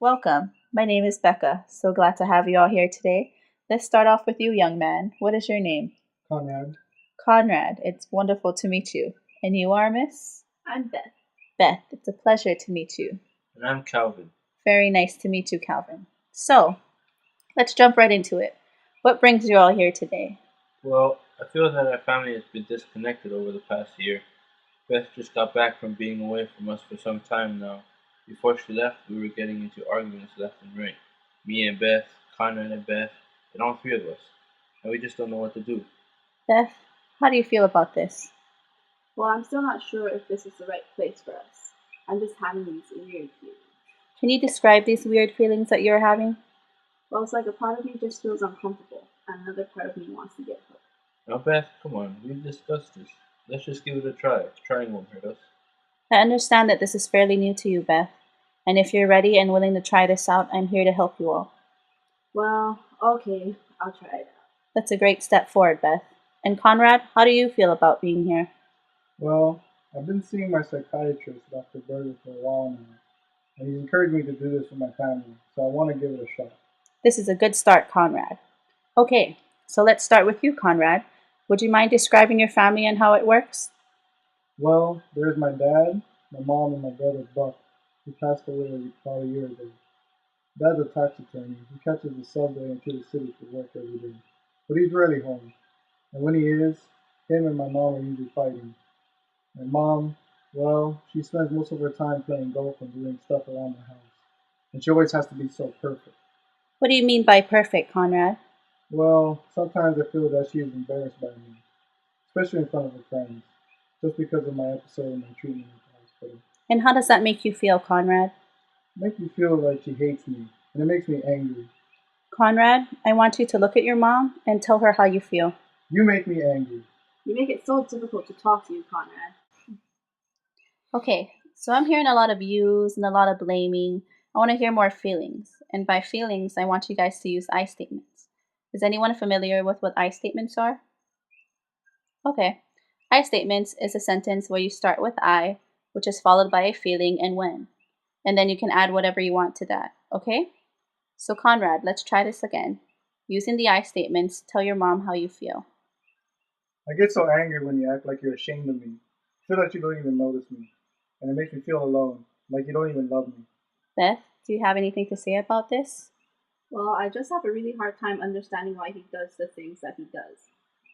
Welcome. My name is Becca. So glad to have you all here today. Let's start off with you, young man. What is your name? Conrad. Conrad. It's wonderful to meet you. And you are Miss? I'm Beth. Beth. It's a pleasure to meet you. And I'm Calvin. Very nice to meet you, Calvin. So, let's jump right into it. What brings you all here today? Well, I feel that our family has been disconnected over the past year. Beth just got back from being away from us for some time now. Before she left, we were getting into arguments left and right. Me and Beth, Conrad and Beth, and all three of us. And we just don't know what to do. Beth, how do you feel about this? Well, I'm still not sure if this is the right place for us. I'm just having these weird feelings. Can you describe these weird feelings that you're having? Well, it's like a part of me just feels uncomfortable, and another part of me wants to get hooked. Now, Beth, come on, we've discussed this. Let's just give it a try. Trying won't hurt us. I understand that this is fairly new to you, Beth. And if you're ready and willing to try this out, I'm here to help you all. Well, okay, I'll try it out. That's a great step forward, Beth. And Conrad, how do you feel about being here? Well, I've been seeing my psychiatrist, Dr. Berger, for a while now, and he's encouraged me to do this with my family, so I want to give it a shot. This is a good start, Conrad. Okay, so let's start with you, Conrad. Would you mind describing your family and how it works? Well, there's my dad, my mom, and my brother Buck, who passed away about a year ago. Dad's a tax attorney. He catches the subway into the city for work every day, but he's rarely home. And when he is, him and my mom are usually fighting. My mom, well, she spends most of her time playing golf and doing stuff around the house. And she always has to be so perfect. What do you mean by perfect, Conrad? Well, sometimes I feel that she is embarrassed by me, especially in front of her friends, just because of my episode and my treatment at the hospital. And how does that make you feel, Conrad? It makes me feel like she hates me, and it makes me angry. Conrad, I want you to look at your mom and tell her how you feel. You make me angry. You make it so difficult to talk to you, Conrad. Okay, so I'm hearing a lot of yous and a lot of blaming. I want to hear more feelings. And by feelings, I want you guys to use I statements. Is anyone familiar with what I statements are? Okay. I statements is a sentence where you start with I, which is followed by a feeling and when. And then you can add whatever you want to that, okay? So Conrad, let's try this again. Using the I statements, tell your mom how you feel. I get so angry when you act like you're ashamed of me. I feel like you don't even notice me, and it makes me feel alone, like you don't even love me. Beth, do you have anything to say about this? Well, I just have a really hard time understanding why he does the things that he does.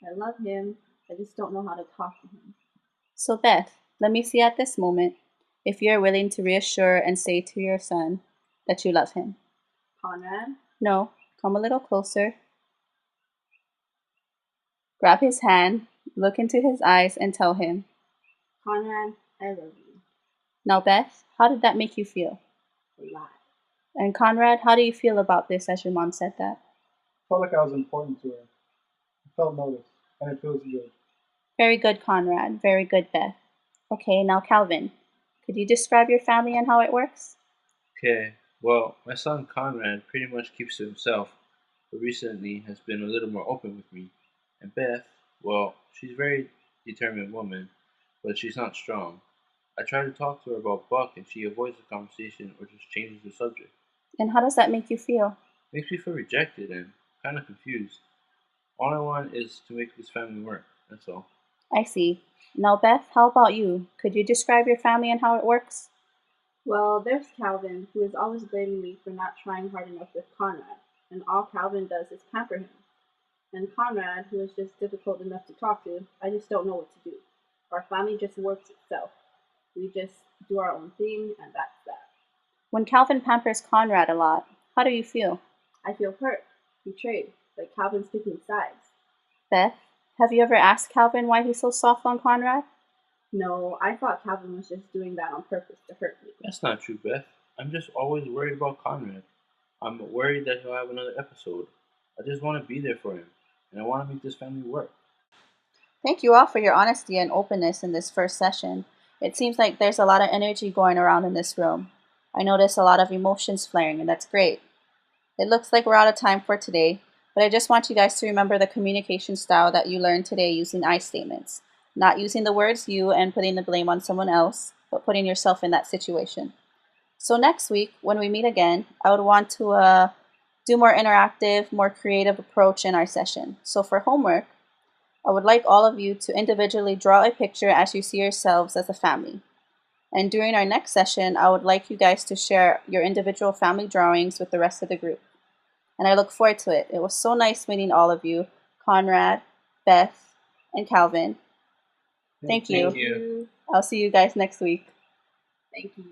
I love him, I just don't know how to talk to him. So Beth, let me see at this moment if you're willing to reassure and say to your son that you love him. Conrad? No, come a little closer. Grab his hand, look into his eyes, and tell him. Conrad, I love you. Now, Beth, how did that make you feel? A lot. And Conrad, how do you feel about this as your mom said that? I felt like I was important to her. I felt noticed, and it feels good. Very good, Conrad. Very good, Beth. Okay, now Calvin, could you describe your family and how it works? Okay, well, my son Conrad pretty much keeps to himself, but recently has been a little more open with me. And Beth, well, she's a very determined woman, but she's not strong. I try to talk to her about Buck and she avoids the conversation or just changes the subject. And how does that make you feel? Makes me feel rejected and kind of confused. All I want is to make this family work, that's all. I see. Now, Beth, how about you? Could you describe your family and how it works? Well, there's Calvin, who is always blaming me for not trying hard enough with Conrad, and all Calvin does is pamper him. And Conrad, who is just difficult enough to talk to, I just don't know what to do. Our family just works itself. We just do our own thing, and that's that. When Calvin pampers Conrad a lot, how do you feel? I feel hurt, betrayed, like Calvin's picking sides. Beth, have you ever asked Calvin why he's so soft on Conrad? No, I thought Calvin was just doing that on purpose to hurt me. That's not true, Beth. I'm just always worried about Conrad. I'm worried that he'll have another episode. I just want to be there for him, and I want to make this family work. Thank you all for your honesty and openness in this first session. It seems like there's a lot of energy going around in this room. I notice a lot of emotions flaring, and that's great. It looks like we're out of time for today, but I just want you guys to remember the communication style that you learned today using I statements. Not using the words you and putting the blame on someone else, but putting yourself in that situation. So next week, when we meet again, I would want to do more interactive, more creative approach in our session. So for homework, I would like all of you to individually draw a picture as you see yourselves as a family. And during our next session, I would like you guys to share your individual family drawings with the rest of the group. And I look forward to it. It was so nice meeting all of you, Conrad, Beth, and Calvin. Thank Thank you. Thank you. I'll see you guys next week. Thank you.